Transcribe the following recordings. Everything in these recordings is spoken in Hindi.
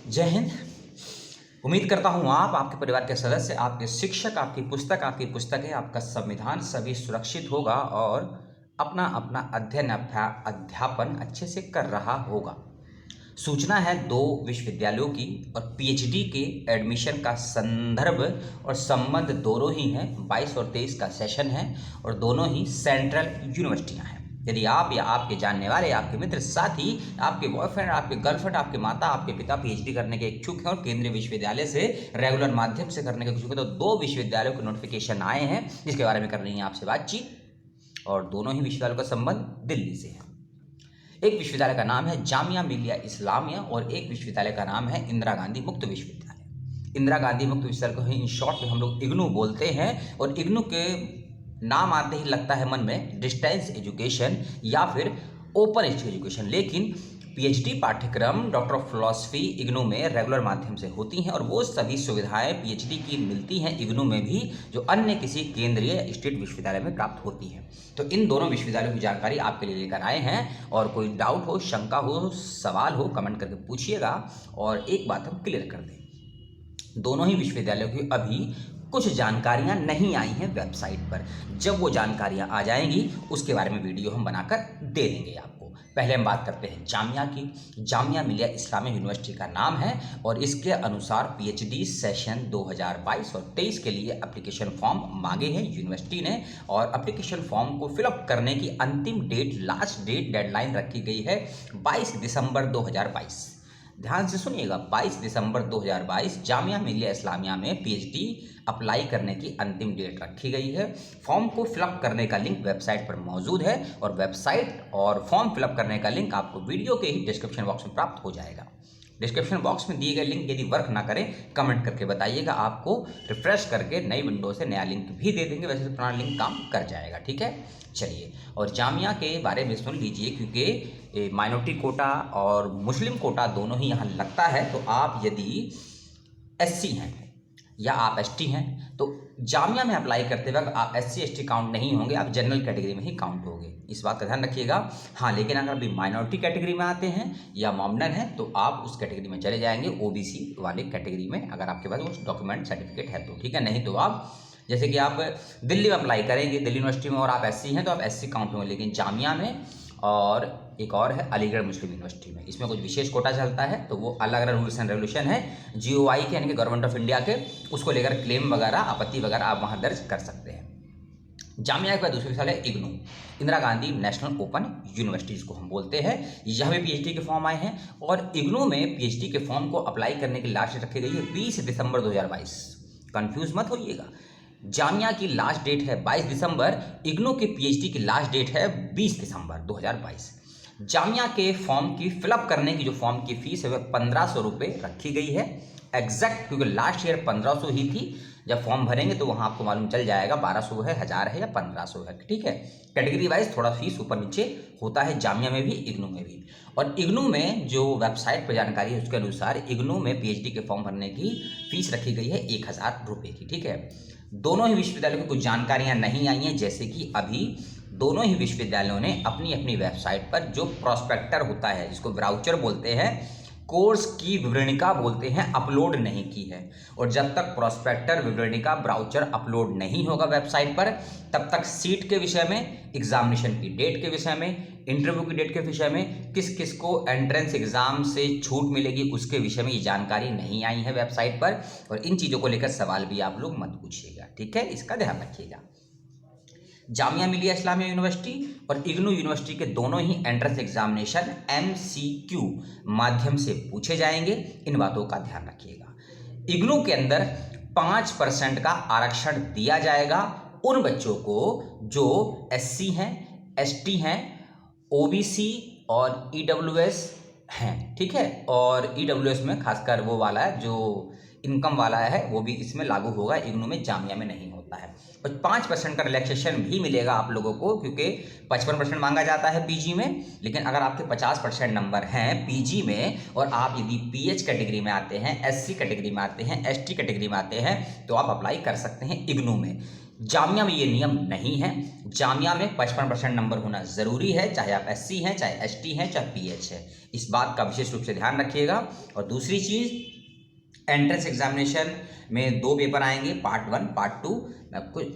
जय हिंद। उम्मीद करता हूँ आप, आपके परिवार के सदस्य, आपके शिक्षक, आपकी पुस्तकें, आपका संविधान सभी सुरक्षित होगा और अपना अपना अध्यापन अच्छे से कर रहा होगा। सूचना है दो विश्वविद्यालयों की और पीएचडी के एडमिशन का संदर्भ और संबंध दोनों ही हैं। 22 और 23 का सेशन है और दोनों ही सेंट्रल यूनिवर्सिटियां हैं। यदि आप या आपके जानने वाले, आपके मित्र, साथी, आपके बॉयफ्रेंड, आपके गर्लफ्रेंड, आपके माता, आपके पिता पीएचडी करने के इच्छुक हैं और केंद्रीय विश्वविद्यालय से रेगुलर माध्यम से करने के इच्छुक हैं, तो दो विश्वविद्यालयों के नोटिफिकेशन आए हैं जिसके बारे में कर रही है आपसे बातचीत। और दोनों ही विश्वविद्यालयों का संबंध दिल्ली से है। एक विश्वविद्यालय का नाम है जामिया मिलिया इस्लामिया और एक विश्वविद्यालय का नाम है इंदिरा गांधी मुक्त विश्वविद्यालय। इंदिरा गांधी मुक्त विश्वविद्यालय को ही इन शॉर्ट में हम लोग इग्नू बोलते हैं और इग्नू के नाम आते ही लगता है मन में डिस्टेंस एजुकेशन या फिर ओपन एजुकेशन, लेकिन पीएचडी पाठ्यक्रम डॉक्टर ऑफ फिलॉसफी इग्नू में रेगुलर माध्यम से होती हैं और वो सभी सुविधाएं पीएचडी की मिलती हैं इग्नू में भी जो अन्य किसी केंद्रीय स्टेट विश्वविद्यालय में प्राप्त होती है। तो इन दोनों विश्वविद्यालयों की जानकारी आपके लिए लेकर आए हैं और कोई डाउट हो, शंका हो, सवाल हो, कमेंट करके पूछिएगा और एक बात हम क्लियर कर दें। दोनों ही विश्वविद्यालयों की अभी कुछ जानकारियां नहीं आई हैं वेबसाइट पर। जब वो जानकारियां आ जाएंगी उसके बारे में वीडियो हम बनाकर दे देंगे आपको। पहले हम बात करते हैं जामिया की। जामिया मिलिया इस्लामिया यूनिवर्सिटी का नाम है और इसके अनुसार पीएचडी सेशन 2022 और 23 के लिए एप्लीकेशन फॉर्म मांगे हैं यूनिवर्सिटी ने और एप्लीकेशन फॉर्म को फिलअप करने की अंतिम डेट, लास्ट डेट, डेडलाइन रखी गई है 22 दिसंबर 2022। ध्यान से सुनिएगा, 22 दिसंबर 2022 जामिया मिलिया इस्लामिया में पीएचडी अप्लाई करने की अंतिम डेट रखी गई है। फॉर्म को फिलअप करने का लिंक वेबसाइट पर मौजूद है और वेबसाइट और फॉर्म फिलअप करने का लिंक आपको वीडियो के ही डिस्क्रिप्शन बॉक्स में प्राप्त हो जाएगा। डिस्क्रिप्शन बॉक्स में दिए गए लिंक यदि वर्क ना करें कमेंट करके बताइएगा, आपको रिफ्रेश करके नई विंडो से नया लिंक भी दे देंगे, वैसे तो पुराना लिंक काम कर जाएगा। ठीक है, चलिए। और जामिया के बारे में सुन लीजिए क्योंकि माइनॉरिटी कोटा और मुस्लिम कोटा दोनों ही यहाँ लगता है। तो आप यदि एससी हैं या आप एसटी हैं तो जामिया में अप्लाई करते वक्त आप एससी एसटी काउंट नहीं होंगे, आप जनरल कैटेगरी में ही काउंट होंगे, इस बात का ध्यान रखिएगा। हाँ, लेकिन अगर अभी माइनॉरिटी कैटेगरी में आते हैं या मॉमडन हैं तो आप उस कैटेगरी में चले जाएंगे, ओबीसी वाले कैटेगरी में, अगर आपके पास वो डॉक्यूमेंट सर्टिफिकेट है तो। ठीक है, नहीं तो आप जैसे कि आप दिल्ली में अप्लाई करेंगे, दिल्ली यूनिवर्सिटी में, और आप एससी हैं तो आप एससी काउंट होंगे, लेकिन जामिया में और एक और है अलीगढ़ मुस्लिम यूनिवर्सिटी में, इसमें कुछ विशेष कोटा चलता है तो वो अलग अलग रूल्स एंड रेगुलेशन है जीओआई के, यानी कि गवर्नमेंट ऑफ इंडिया के, उसको लेकर क्लेम वगैरह, आपत्ति वगैरह आप वहाँ दर्ज कर सकते हैं। जामिया के बाद दूसरी साल है IGNOU, Indira Gandhi national open university जिसको हम बोलते हैं। यहाँ पे पीएचडी के फॉर्म आए हैं और इग्नू में पीएचडी के फॉर्म को अप्लाई करने की लास्ट डेट रखी गई है 20 दिसंबर 2022। कन्फ्यूज मत होइएगा, जामिया की लास्ट डेट है 22 दिसंबर, इग्नू के पीएचडी की लास्ट डेट है 20 दिसंबर 2022। जामिया के फॉर्म की फिलअप करने की जो फॉर्म की फीस है वह 1500 रुपये रखी गई है एग्जैक्ट, क्योंकि लास्ट ईयर 1500 ही थी। जब फॉर्म भरेंगे तो वहाँ आपको मालूम चल जाएगा 1200 है, 1000 है या 1500 है। ठीक है, कैटेगरी वाइज थोड़ा फीस ऊपर नीचे होता है जामिया में भी, इग्नू में भी। और इग्नू में जो वेबसाइट पर जानकारी है उसके अनुसार इग्नू में पीएचडी के फॉर्म भरने की फीस रखी गई है 1000 रुपये की। ठीक है, दोनों ही विश्वविद्यालयों की कुछ जानकारियां नहीं आई हैं, जैसे कि अभी दोनों ही विश्वविद्यालयों ने अपनी अपनी वेबसाइट पर जो प्रोस्पेक्टर होता है, जिसको ब्राउचर बोलते हैं, कोर्स की विवरणिका बोलते हैं, अपलोड नहीं की है। और जब तक प्रोस्पेक्टर, विवरणिका, ब्राउचर अपलोड नहीं होगा वेबसाइट पर तब तक सीट के विषय में, एग्जामिनेशन की डेट के विषय में, इंटरव्यू की डेट के विषय में, किस किस को एंट्रेंस एग्जाम से छूट मिलेगी उसके विषय में ये जानकारी नहीं आई है वेबसाइट पर। और इन चीज़ों को लेकर सवाल भी आप लोग मत पूछिएगा। ठीक है, इसका ध्यान रखिएगा। जामिया मिलिया इस्लामिया यूनिवर्सिटी और इग्नू यूनिवर्सिटी के दोनों ही एंट्रेंस एग्जामिनेशन एमसीक्यू माध्यम से पूछे जाएंगे, इन बातों का ध्यान रखिएगा। इग्नू के अंदर 5% का आरक्षण दिया जाएगा उन बच्चों को जो एससी हैं, एसटी हैं, ओबीसी और ईडब्ल्यूएस हैं। ठीक है, और ईडब्ल्यूएस में खासकर वो वाला है जो इनकम वाला है, वो भी इसमें लागू होगा, इग्नू में, जामिया में नहीं होता है। और 5% का रिलैक्सेशन भी मिलेगा आप लोगों को, क्योंकि 55% मांगा जाता है पीजी में, लेकिन अगर आपके 50% नंबर हैं पीजी में और आप यदि पीएच कैटेगरी में आते हैं, एससी कैटेगरी में आते हैं, एसटी कैटेगरी में आते हैं तो आप अप्लाई कर सकते हैं इग्नू में। जामिया में ये नियम नहीं है। जामिया में 55% नंबर होना ज़रूरी है, चाहे आप SC हैं, चाहे ST हैं, चाहे PH है। इस बात का विशेष रूप से ध्यान रखिएगा। और दूसरी चीज़, एंट्रेंस एग्जामिनेशन में 2 पेपर आएंगे, पार्ट 1 पार्ट 2।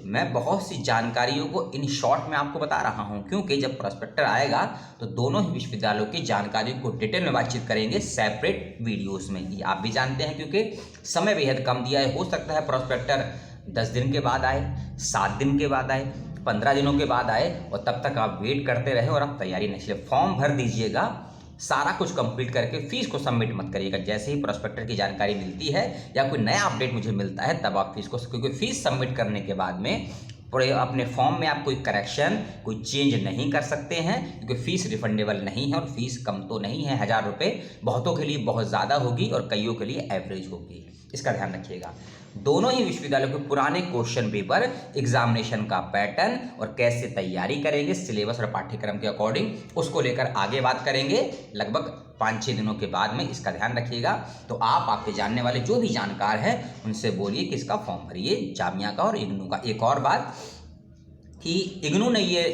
मैं बहुत सी जानकारियों को इन शॉर्ट में आपको बता रहा हूं, क्योंकि जब प्रोस्पेक्टर आएगा तो दोनों ही विश्वविद्यालयों की जानकारियों को डिटेल में बातचीत करेंगे सेपरेट वीडियोस में। ये आप भी जानते हैं, क्योंकि समय बेहद कम दिया है। हो सकता है प्रोस्पेक्टर 10 दिन के बाद आए, 7 दिन के बाद आए, 15 दिनों के बाद आए, और तब तक आप वेट करते रहे और आप तैयारी नहीं। इसलिए फॉर्म भर दीजिएगा, सारा कुछ कंप्लीट करके फीस को सबमिट मत करिएगा। जैसे ही प्रोस्पेक्टर की जानकारी मिलती है या कोई नया अपडेट मुझे मिलता है तब आप फीस को, क्योंकि फीस सबमिट करने के बाद में पूरे अपने फॉर्म में आप कोई करेक्शन, कोई चेंज नहीं कर सकते हैं, क्योंकि फीस रिफंडेबल नहीं है। और फीस कम तो नहीं है, 1000 रुपये बहुतों के लिए बहुत ज़्यादा होगी और कईयों के लिए एवरेज होगी। इसका ध्यान रखिएगा। दोनों ही विश्वविद्यालयों के पुराने क्वेश्चन पेपर, एग्जामिनेशन का पैटर्न और कैसे तैयारी करेंगे सिलेबस और पाठ्यक्रम के अकॉर्डिंग, उसको लेकर आगे बात करेंगे लगभग 5-6 दिनों के बाद में। इसका ध्यान रखिएगा। तो आप, आपके जानने वाले जो भी जानकार हैं उनसे बोलिए कि इसका फॉर्म भरिए, जामिया का और इग्नू का। एक और बात कि इग्नू ने ये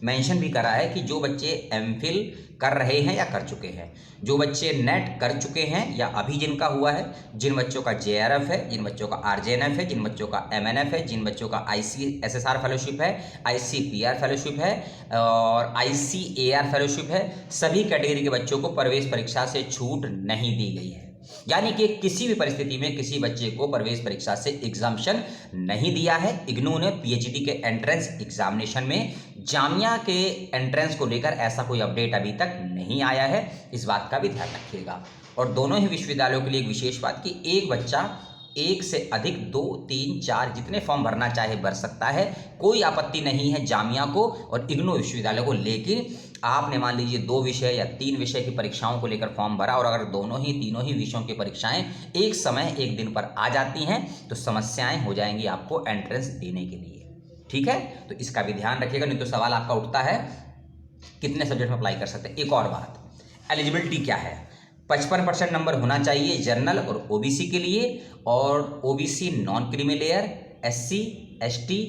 मेंशन भी करा है कि जो बच्चे MPhil कर रहे हैं या कर चुके हैं, जो बच्चे नेट कर चुके हैं या अभी जिनका हुआ है, जिन बच्चों का JRF है, जिन बच्चों का RJNF है, जिन बच्चों का MNF है, जिन बच्चों का ICSSR फेलोशिप है, ICPR फेलोशिप है और ICAR फेलोशिप है, सभी कैटेगरी के बच्चों को प्रवेश परीक्षा से छूट नहीं दी गई है। यानी कि किसी भी परिस्थिति में किसी बच्चे को प्रवेश परीक्षा से एग्जाम्पशन नहीं दिया है। इग्नू ने PhD के एंट्रेंस एग्जामिनेशन में जामिया के एंट्रेंस को लेकर ऐसा कोई अपडेट अभी तक नहीं आया है। इस बात का भी ध्यान रखिएगा। और दोनों ही विश्वविद्यालयों के लिए एक विशेष बात कि एक बच्चा एक से अधिक 2, 3, 4 जितने फॉर्म भरना चाहे भर सकता है, कोई आपत्ति नहीं है जामिया को और इग्नू विश्वविद्यालय को। लेकिन आपने मान लीजिए 2 विषय या 3 विषय की परीक्षाओं को लेकर फॉर्म भरा और अगर तीनों ही विषयों की परीक्षाएं एक समय एक दिन पर आ जाती हैं तो समस्याएं हो जाएंगी आपको एंट्रेंस देने के लिए। ठीक है, तो इसका भी ध्यान रखिएगा, नहीं तो सवाल आपका उठता है कितने सब्जेक्ट में अप्लाई कर सकते हैं। एक और बात, एलिजिबिलिटी क्या है? 55% नंबर होना चाहिए जनरल और OBC के लिए, और OBC non creamy layer, SC, ST,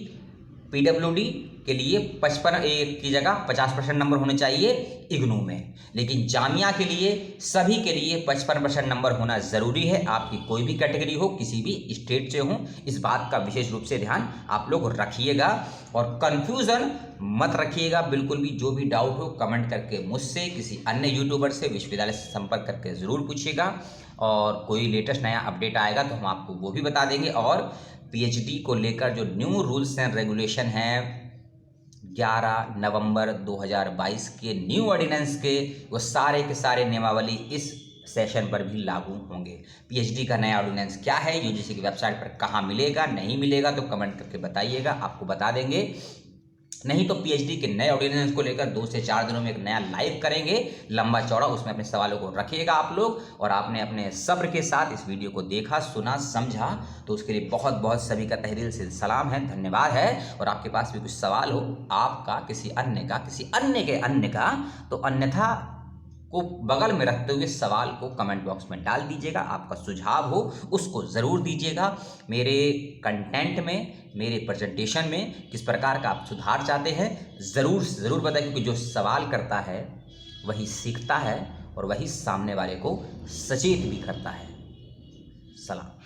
PWD के लिए 55 की जगह 50% नंबर होने चाहिए इग्नू में। लेकिन जामिया के लिए सभी के लिए 55% नंबर होना ज़रूरी है। आपकी कोई भी कैटेगरी हो, किसी भी स्टेट से हो, इस बात का विशेष रूप से ध्यान आप लोग रखिएगा और कंफ्यूजन मत रखिएगा बिल्कुल भी। जो भी डाउट हो कमेंट करके मुझसे, किसी अन्य यूट्यूबर से, विश्वविद्यालय से संपर्क करके ज़रूर पूछिएगा। और कोई लेटेस्ट नया अपडेट आएगा तो हम आपको वो भी बता देंगे। और PhD को लेकर जो न्यू रूल्स एंड रेगुलेशन हैं 11 नवंबर 2022 के न्यू ऑर्डिनेंस के, वो सारे के सारे नियमावली इस सेशन पर भी लागू होंगे। PhD का नया ऑर्डिनेंस क्या है, UGC की वेबसाइट पर कहाँ मिलेगा, नहीं मिलेगा तो कमेंट करके बताइएगा, आपको बता देंगे। नहीं तो PhD के नए ऑर्डिनेंस को लेकर 2 से 4 दिनों में एक नया लाइव करेंगे लंबा चौड़ा, उसमें अपने सवालों को रखिएगा आप लोग। और आपने अपने सब्र के साथ इस वीडियो को देखा, सुना, समझा, तो उसके लिए बहुत बहुत सभी का तहे दिल से सलाम है, धन्यवाद है। और आपके पास भी कुछ सवाल हो आपका, किसी अन्य का, किसी अन्य का, तो अन्यथा को बगल में रखते हुए सवाल को कमेंट बॉक्स में डाल दीजिएगा। आपका सुझाव हो उसको ज़रूर दीजिएगा। मेरे कंटेंट में, मेरे प्रेजेंटेशन में किस प्रकार का आप सुधार चाहते हैं ज़रूर बताएं, क्योंकि जो सवाल करता है वही सीखता है और वही सामने वाले को सचेत भी करता है। सलाम।